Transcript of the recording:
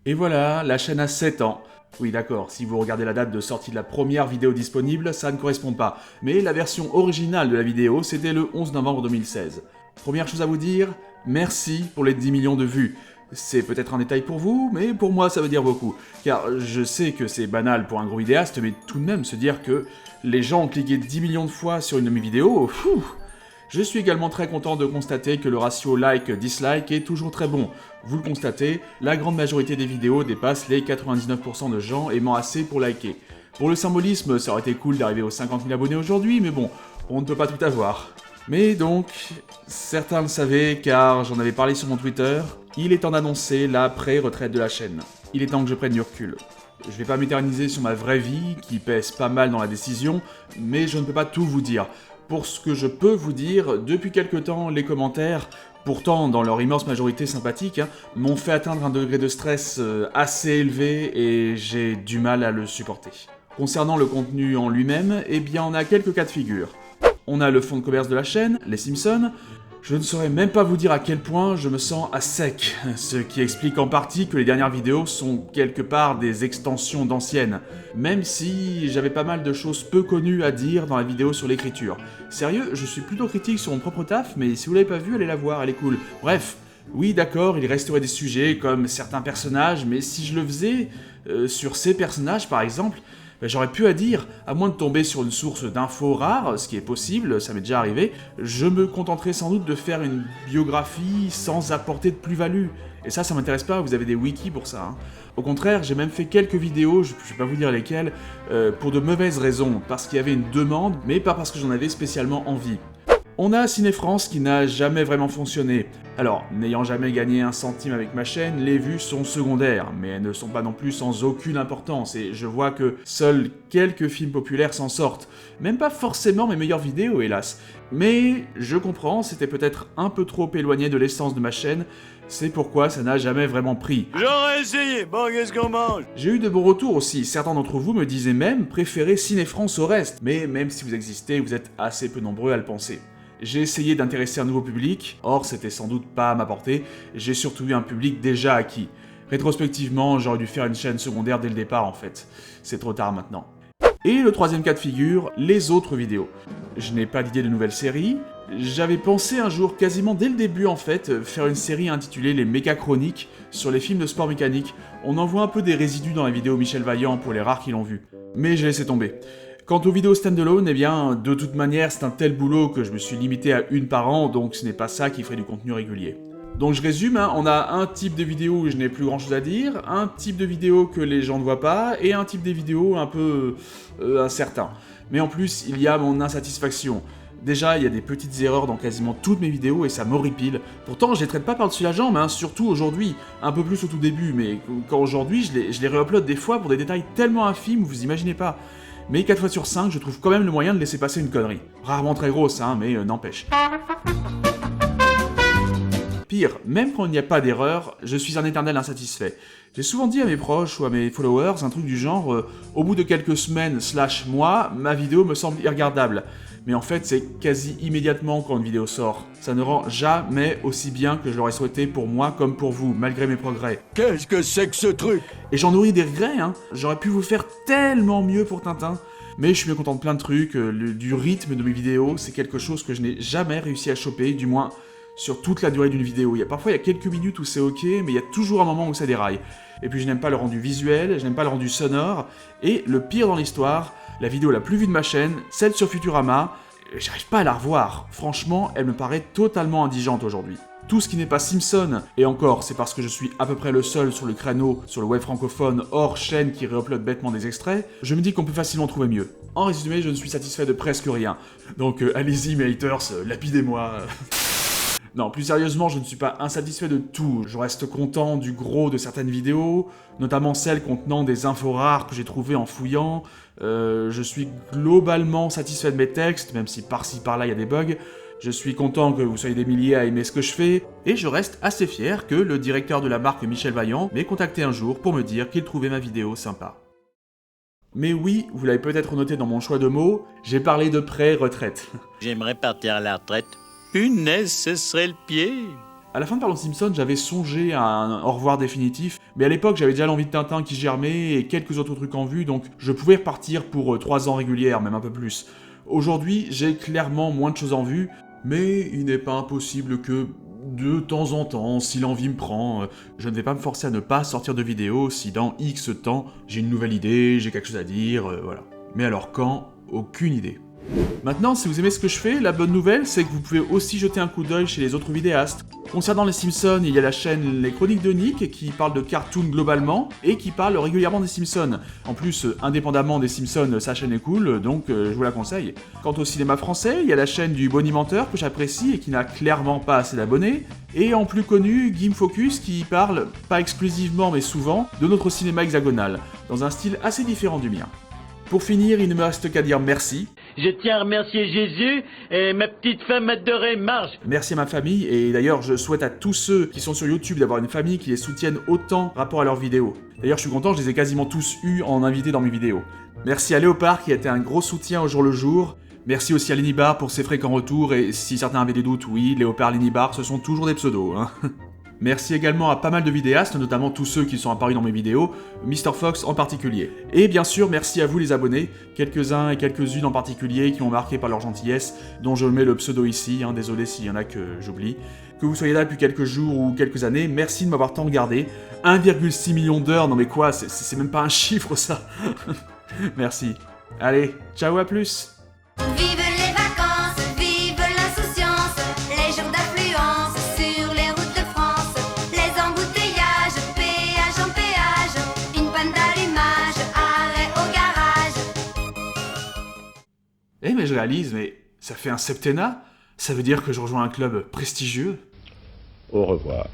Et voilà, la chaîne a 7 ans. Oui d'accord, si vous regardez la date de sortie de la première vidéo disponible, ça ne correspond pas. Mais la version originale de la vidéo, c'était le 11 novembre 2016. Première chose à vous dire, merci pour les 10 millions de vues. C'est peut-être un détail pour vous, mais pour moi ça veut dire beaucoup. Car je sais que c'est banal pour un gros vidéaste, mais tout de même se dire que les gens ont cliqué 10 millions de fois sur une de mes vidéos, je suis également très content de constater que le ratio like-dislike est toujours très bon. Vous le constatez, la grande majorité des vidéos dépassent les 99% de gens aimant assez pour liker. Pour le symbolisme, ça aurait été cool d'arriver aux 50 000 abonnés aujourd'hui, mais bon, on ne peut pas tout avoir. Mais donc, certains le savaient car j'en avais parlé sur mon Twitter, il est temps d'annoncer la pré-retraite de la chaîne. Il est temps que je prenne du recul. Je vais pas m'éterniser sur ma vraie vie, qui pèse pas mal dans la décision, mais je ne peux pas tout vous dire. Pour ce que je peux vous dire, depuis quelque temps, les commentaires, pourtant dans leur immense majorité sympathiques, m'ont fait atteindre un degré de stress assez élevé et j'ai du mal à le supporter. Concernant le contenu en lui-même, eh bien on a quelques cas de figure. On a le fonds de commerce de la chaîne, les Simpsons. Je ne saurais même pas vous dire à quel point je me sens à sec, ce qui explique en partie que les dernières vidéos sont quelque part des extensions d'anciennes, même si j'avais pas mal de choses peu connues à dire dans la vidéo sur l'écriture. Sérieux, je suis plutôt critique sur mon propre taf, mais si vous l'avez pas vue, allez la voir, elle est cool. Bref, oui d'accord, il resterait des sujets comme certains personnages, mais si je le faisais, sur ces personnages par exemple, j'aurais pu à dire, à moins de tomber sur une source d'infos rares, ce qui est possible, ça m'est déjà arrivé, je me contenterai sans doute de faire une biographie sans apporter de plus-value. Et ça m'intéresse pas, vous avez des wikis pour ça. Au contraire, j'ai même fait quelques vidéos, je vais pas vous dire lesquelles, pour de mauvaises raisons, parce qu'il y avait une demande, mais pas parce que j'en avais spécialement envie. On a Ciné-France qui n'a jamais vraiment fonctionné. Alors, n'ayant jamais gagné un centime avec ma chaîne, les vues sont secondaires, mais elles ne sont pas non plus sans aucune importance, et je vois que seuls quelques films populaires s'en sortent. Même pas forcément mes meilleures vidéos, hélas. Mais je comprends, c'était peut-être un peu trop éloigné de l'essence de ma chaîne, c'est pourquoi ça n'a jamais vraiment pris. J'aurais essayé, bon qu'est-ce qu'on mange? J'ai eu de bons retours aussi, certains d'entre vous me disaient même préférer Ciné-France au reste, mais même si vous existez, vous êtes assez peu nombreux à le penser. J'ai essayé d'intéresser un nouveau public, or c'était sans doute pas à ma portée, j'ai surtout eu un public déjà acquis. Rétrospectivement, j'aurais dû faire une chaîne secondaire dès le départ en fait. C'est trop tard maintenant. Et le troisième cas de figure, les autres vidéos. Je n'ai pas d'idée de nouvelle série. J'avais pensé un jour, quasiment dès le début en fait, faire une série intitulée Les Méca Chroniques sur les films de sport mécanique. On en voit un peu des résidus dans la vidéo Michel Vaillant pour les rares qui l'ont vu. Mais j'ai laissé tomber. Quant aux vidéos standalone, eh bien, de toute manière, c'est un tel boulot que je me suis limité à une par an, donc ce n'est pas ça qui ferait du contenu régulier. Donc je résume, on a un type de vidéo où je n'ai plus grand chose à dire, un type de vidéo que les gens ne voient pas, et un type de vidéo un peu incertain. Mais en plus, il y a mon insatisfaction. Déjà, il y a des petites erreurs dans quasiment toutes mes vidéos et ça m'horripile. Pourtant, je les traite pas par-dessus la jambe, surtout aujourd'hui. Un peu plus au tout début, mais quand aujourd'hui, je les réupload des fois pour des détails tellement infimes, vous imaginez pas. Mais 4 fois sur 5, je trouve quand même le moyen de laisser passer une connerie. Rarement très grosse, mais n'empêche. Pire, même quand il n'y a pas d'erreur, je suis un éternel insatisfait. J'ai souvent dit à mes proches ou à mes followers un truc du genre au bout de quelques semaines / mois, ma vidéo me semble irregardable. Mais en fait, c'est quasi immédiatement quand une vidéo sort. Ça ne rend jamais aussi bien que je l'aurais souhaité pour moi comme pour vous, malgré mes progrès. Qu'est-ce que c'est que ce truc? Et j'en nourris des regrets, J'aurais pu vous faire tellement mieux pour Tintin. Mais je suis bien content de plein de trucs, du rythme de mes vidéos, c'est quelque chose que je n'ai jamais réussi à choper, du moins sur toute la durée d'une vidéo. Parfois il y a quelques minutes où c'est ok, mais il y a toujours un moment où ça déraille. Et puis je n'aime pas le rendu visuel, je n'aime pas le rendu sonore, et le pire dans l'histoire, la vidéo la plus vue de ma chaîne, celle sur Futurama, j'arrive pas à la revoir. Franchement, elle me paraît totalement indigente aujourd'hui. Tout ce qui n'est pas Simpson, et encore, c'est parce que je suis à peu près le seul sur le créneau, sur le web francophone, hors chaîne qui réupload bêtement des extraits, je me dis qu'on peut facilement trouver mieux. En résumé, je ne suis satisfait de presque rien. Donc allez-y mes haters, lapidez-moi. Non, plus sérieusement, je ne suis pas insatisfait de tout. Je reste content du gros de certaines vidéos, notamment celles contenant des infos rares que j'ai trouvées en fouillant. Je suis globalement satisfait de mes textes, même si par-ci par-là il y a des bugs. Je suis content que vous soyez des milliers à aimer ce que je fais, et je reste assez fier que le directeur de la marque Michel Vaillant m'ait contacté un jour pour me dire qu'il trouvait ma vidéo sympa. Mais oui, vous l'avez peut-être noté dans mon choix de mots, j'ai parlé de pré-retraite. J'aimerais partir à la retraite. Punaise, ce serait le pied. À la fin de Parlons Simpson, j'avais songé à un au revoir définitif, Mais à l'époque, j'avais déjà l'envie de Tintin qui germait et quelques autres trucs en vue, donc je pouvais repartir pour 3 ans régulières, même un peu plus. Aujourd'hui, j'ai clairement moins de choses en vue, mais il n'est pas impossible que, de temps en temps, si l'envie me prend, je ne vais pas me forcer à ne pas sortir de vidéo si dans X temps, j'ai une nouvelle idée, j'ai quelque chose à dire, voilà. Mais alors quand? Aucune idée. Maintenant, si vous aimez ce que je fais, la bonne nouvelle, c'est que vous pouvez aussi jeter un coup d'œil chez les autres vidéastes. Concernant les Simpsons, il y a la chaîne Les Chroniques de Nick, qui parle de cartoon globalement, et qui parle régulièrement des Simpsons. En plus, indépendamment des Simpsons, sa chaîne est cool, donc je vous la conseille. Quant au cinéma français, il y a la chaîne du Bonimenteur, que j'apprécie et qui n'a clairement pas assez d'abonnés, et en plus connu, Game Focus, qui parle, pas exclusivement mais souvent, de notre cinéma hexagonal, dans un style assez différent du mien. Pour finir, il ne me reste qu'à dire merci. Je tiens à remercier Jésus et ma petite femme adorée Marge. Merci à ma famille, et d'ailleurs je souhaite à tous ceux qui sont sur YouTube d'avoir une famille qui les soutienne autant rapport à leurs vidéos. D'ailleurs je suis content, je les ai quasiment tous eus en invité dans mes vidéos. Merci à Léopard qui a été un gros soutien au jour le jour. Merci aussi à Lenibar pour ses fréquents retours, et si certains avaient des doutes, oui, Léopard, Lenibar, ce sont toujours des pseudos, hein. Merci également à pas mal de vidéastes, notamment tous ceux qui sont apparus dans mes vidéos, Mr. Fox en particulier. Et bien sûr, merci à vous les abonnés, quelques-uns et quelques-unes en particulier qui m'ont marqué par leur gentillesse, dont je mets le pseudo ici, hein, désolé s'il y en a que j'oublie. Que vous soyez là depuis quelques jours ou quelques années, merci de m'avoir tant regardé. 1,6 million d'heures, non mais quoi, c'est même pas un chiffre ça. Merci. Allez, ciao, à plus. Vive les vacances, vive l'insouciance, les jours d'affluence sur les routes de France, les embouteillages, péage en péage, une panne d'allumage, arrêt au garage. Eh mais je réalise, mais ça fait un septennat? Ça veut dire que je rejoins un club prestigieux? Au revoir.